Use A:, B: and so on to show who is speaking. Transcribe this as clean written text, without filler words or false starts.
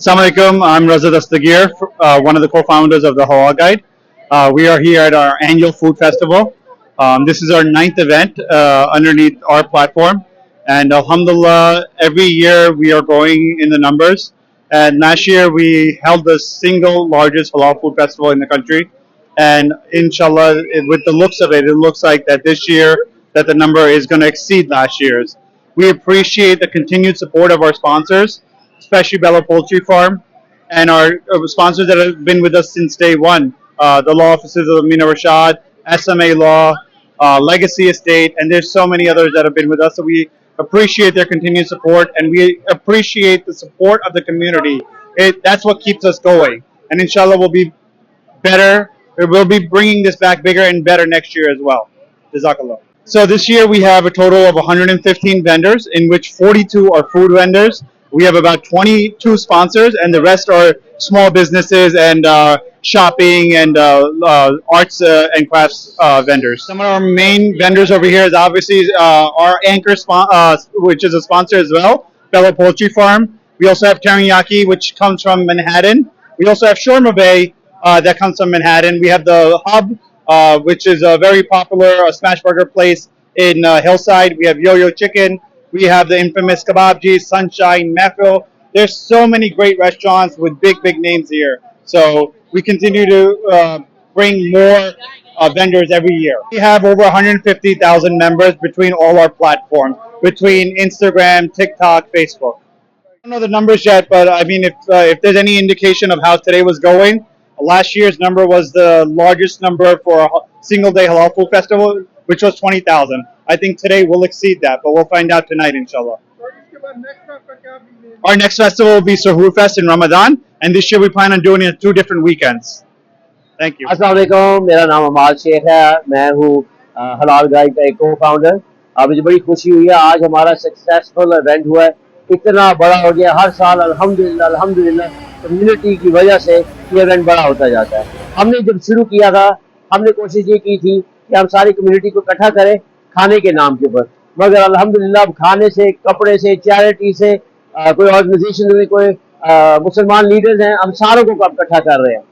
A: Assalamu alaikum. I'm Raza Dastgir, one of the co-founders of the Halal Guide. We are here at our annual food festival. This is our 9th event underneath our platform, and Alhamdulillah, every year we are growing in the numbers. And last year we held the single largest halal food festival in the country, and inshallah, with the looks of it, it looks like that this year that the number is going to exceed last year's. We appreciate the continued support of our sponsors, especially Bella Poultry Farm, and our sponsors that have been with us since day one, the law offices of Amina Rashad, SMA Law, Legacy Estate, and there's so many others that have been with us. So we appreciate their continued support, and we appreciate the support of the community. That's what keeps us going. And inshallah, we'll be better. We'll be bringing this back bigger and better next year as well. Jazakallah. So this year we have a total of 115 vendors, in which 42 are food vendors. We have about 22 sponsors, and the rest are small businesses and shopping and arts and crafts vendors. Some of our main vendors over here is obviously our anchor, which is a sponsor as well, Bella Poultry Farm. We also have teriyaki, which comes from Manhattan. We also have Shawarma Bay, that comes from Manhattan. We have the Hub, which is a very popular smash burger place in Hillside. We have Yo-Yo Chicken. We have the infamous Kebabji, Sunshine, Mehfil. There's so many great restaurants with big names here. So we continue to bring more vendors every year. We have over 150,000 members between all our platforms, between Instagram, TikTok, Facebook. I don't know the numbers yet, but I mean, if there's any indication of how today was going, last year's number was the largest number for a single day halal food festival, which was 20,000. I think today will exceed that, but we'll find out tonight, inshallah. Our next festival will be Suhoor Fest in Ramadan, and this year we plan on doing it in 2 different weekends. Thank you.
B: अस्सलाम वालेकुम, मेरा नाम अम्माद शेख है। मैं हूँ हलाल guide का एक को-फाउंडर। मुझे बड़ी खुशी हुई है, आज हमारा सक्सेसफुल इवेंट हुआ है, इतना बड़ा हो गया। हर साल अल्हम्दुलिल्लाह कम्युनिटी की वजह से ये इवेंट बड़ा होता जाता है। हमने जब शुरू किया था, हमने कोशिश ये की थी कि हम सारी कम्युनिटी को इकट्ठा करें खाने के नाम के ऊपर, मगर अल्हम्दुलिल्लाह खाने से, कपड़े से, चैरिटी से, कोई ऑर्गेनाइजेशन में कोई मुसलमान लीडर्स हैं, हम सारों को इकट्ठा कर रहे हैं।